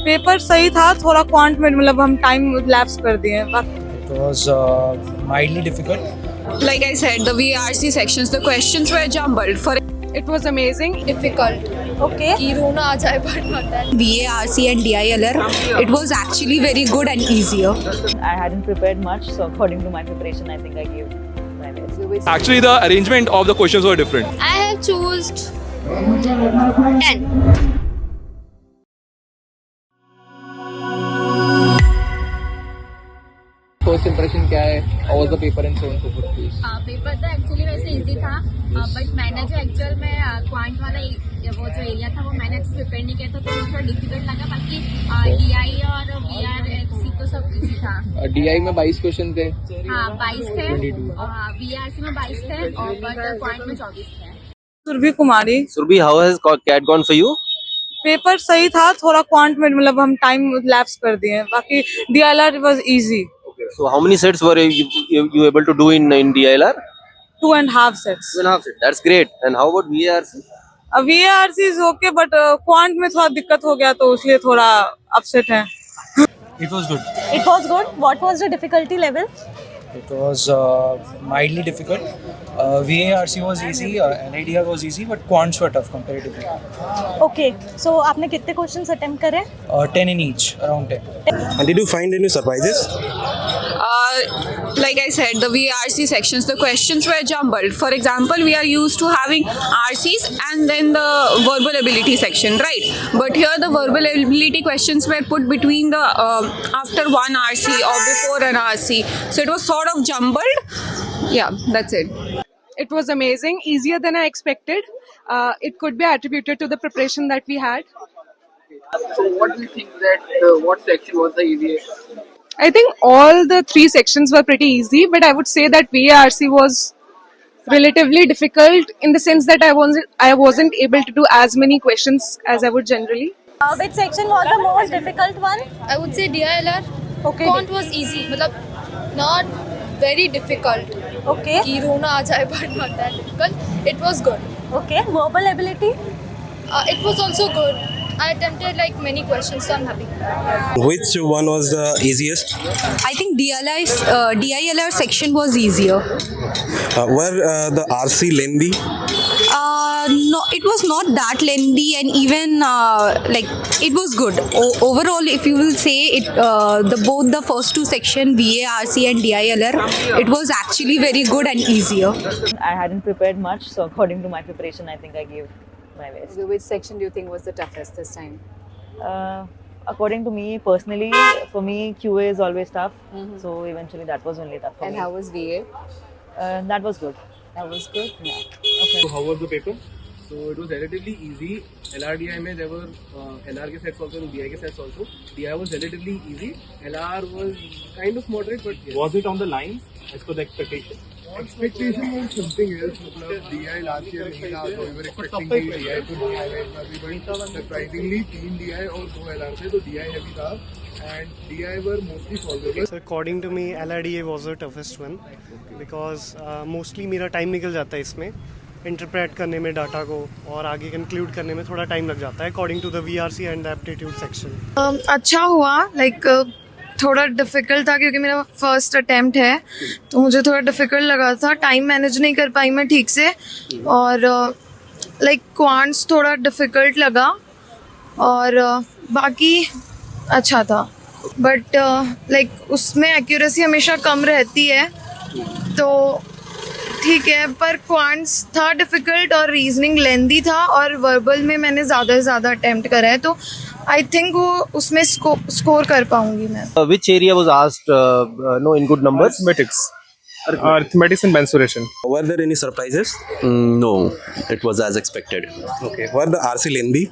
Paper सही था, थोड़ा क्वांट में मतलब हम टाइम लैप्स कर दिए। It was mildly difficult. Like I said, the VRC sections, the questions were jumbled. For It was amazing. difficult Okay. कि रोना आ जाए but not that. VARC and DILR, it was actually very good and easier. I hadn't prepared much, so according to my preparation, I think I gave my best. Actually, the arrangement of the questions were different. I have chosen 10. First impression क्या है? How was the paper and so on so fourth please? Paper तो actually वैसे easy था, but मैंने जो actual में quant वाला वो जो एरिया था वो मैंने प्रिपेयर नहीं किया था, तो थोड़ा डिफिकल्ट लगा। बाकी डीआई और वीआरसी तो सब इजी था। डीआई में 22 क्वेश्चन थे। हाँ 22 थे, वीआरसी में 22 थे और बट क्वांट में 24 थे। सुरभि कुमारी। Surbhi, how has CAT gone for you? Paper सही था, थोड़ा क्वांट में मतलब हम टाइम लैप्स कर दिए। बाकी DLR was easy. So how many sets were you able to do in DILR? 2.5 sets. 2.5 sets. That's great. And how about VARC? VARC is okay, but quant में थोड़ा दिक्कत हो गया तो इसलिए थोड़ा अपसेट है। It was good. It was good. What was the difficulty level? It was mildly difficult. VARC was easy, NIDR was easy, but quants were tough comparatively. Okay. So आपने कितने questions attempt करे? 10 in each, around 10. And did you find any surprises? Like I said, the VRC sections, the questions were jumbled. For example, we are used to having RCs and then the verbal ability section, right? But here the verbal ability questions were put between the after one RC or before an RC. So it was sort of jumbled. Yeah, that's it. It was amazing, easier than I expected. It could be attributed to the preparation that we had. So what do you think that what section was the easiest? I think all the 3 sections were pretty easy, but I would say that VARC was relatively difficult in the sense that I wasn't able to do as many questions as I would generally. Which section was the most difficult one? I would say DILR. Okay. Quant was easy, मतलब not very difficult Okay. कि रोना आ जाए but not that difficult. It was good. Okay. Verbal ability? It was also good. I attempted like many questions, so I'm happy. Which one was the easiest? I think DILR section was easier. Were the RC lengthy? No, it was not that lengthy, and even like it was good. Overall, if you will say it, both the first 2 section VARC and DILR, it was actually very good and easier. I hadn't prepared much, so according to my preparation, I think I gave my best. So which section do you think was the toughest this time? According to me, personally, for me, QA is always tough. So eventually, that was only tough for And me. how was VA? That was good. That was good. Yeah. So how was the paper? So it was relatively easy. LRDI में there were LR के sets also and DI के sets also. DI was relatively easy. LR was kind of moderate, but yes. Was it on the lines as per the expectation? Expectation was something else. मतलब DI last year नहीं था, so we were expecting कि DI to DI but surprisingly 3 DI और 2 LR थे, तो DI heavy था and DI were mostly solvable. So according to me, LRDA was the toughest one because mostly मेरा time निकल जाता है इसमें इंटरप्रेट करने में डाटा को और आगे कंक्लूड करने में थोड़ा टाइम लग जाता है according to the VRC and the aptitude section. अच्छा हुआ, लाइक थोड़ा डिफिकल्ट था क्योंकि मेरा फर्स्ट अटेम्प्ट है, तो मुझे थोड़ा डिफिकल्ट लगा था, टाइम मैनेज नहीं कर पाई मैं ठीक से, और लाइक क्वांट्स थोड़ा डिफिकल्ट लगा और बाकी अच्छा था, बट लाइक उसमें एक्यूरेसी हमेशा कम रहती है तो ठीक है, पर क्वांट्स था डिफिकल्ट और रीजनिंग लेंदी था और वर्बल में मैंने ज़्यादा से ज़्यादा अटेम्प्ट करा है, तो आई थिंक वो उसमें स्कोर कर पाऊंगी मैं। Which area was asked no in good numbers? Arithmetics and mensuration. Were there any surprises? No, it was as expected. Okay. Were the RC lengthy?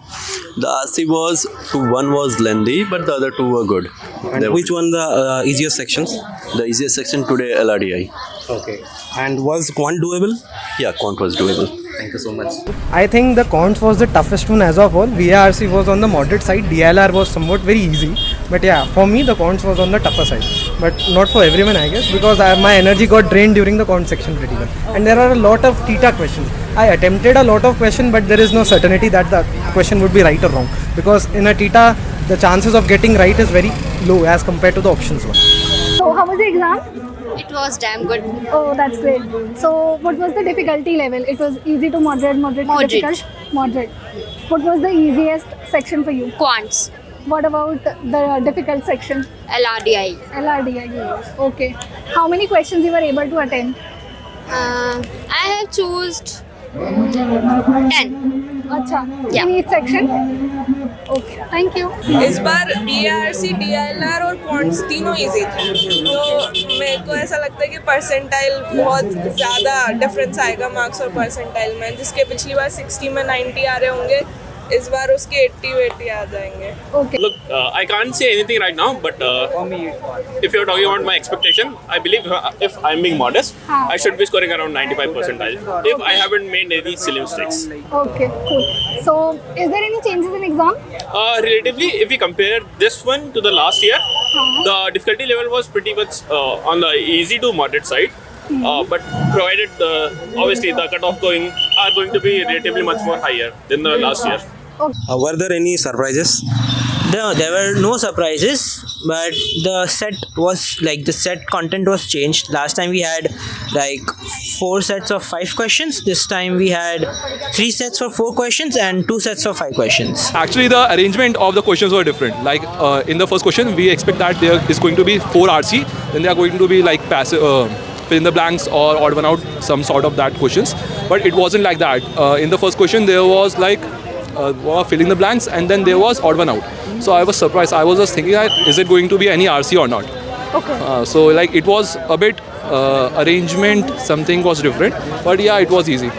The RC was one was lengthy, but the other 2 were good. And which one the easiest sections? The easiest section today LRDI. Okay. And was quant doable? Yeah, quant was doable. Thank you so much. I think the quants was the toughest one as of all. VARC was on the moderate side. DLR was somewhat very easy. But yeah, for me the quants was on the tougher side, but not for everyone I guess, because my energy got drained during the quant section pretty well. And there are a lot of theta questions. I attempted a lot of questions, but there is no certainty that the question would be right or wrong, because in a theta the chances of getting right is very low as compared to the options one. So how was the exam? It was damn good. Oh, that's great. So what was the difficulty level? It was easy to moderate, moderate to difficult? Moderate. What was the easiest section for you? Quants. What about the difficult section? LRDI. LRDI. Okay. How many questions you were able to attend? I have chosen 10. अच्छा. In each section? Okay. Thank you. इस बार BARC, DILR और quants तीनों easy थे, तो मेरे को ऐसा लगता है कि परसेंटाइल बहुत ज़्यादा डिफरेंस आएगा मार्क्स और परसेंटाइल में, जिसके पिछली बार 60 में 90 आ रहे होंगे, इस बार उसके 80 आ जाएंगे. Look, I can't say anything right now, but if you're talking about my expectation, I believe if I'm being modest, I should be scoring around 95 percentile if I haven't made any silly mistakes. Okay, cool. So, is there any changes in exam? Relatively, if we compare this one to the last year, the difficulty level was pretty much on the easy to moderate side. But provided obviously the cutoff are going to be relatively much more higher than the last year. Were there any surprises? No, there were no surprises, but the set content was changed. Last time we had like 4 sets of 5 questions. This time we had 3 sets of 4 questions and 2 sets of 5 questions. Actually, the arrangement of the questions were different. Like in the first question, we expect that there is going to be 4 RC, then there are going to be like passive. Fill in the blanks or odd one out, some sort of that questions, but it wasn't like that. In the first question there was like filling the blanks, and then there was odd one out. So I was surprised. I was just thinking that is it going to be any RC or not. Okay. So like it was a bit arrangement, something was different, but yeah, it was easy.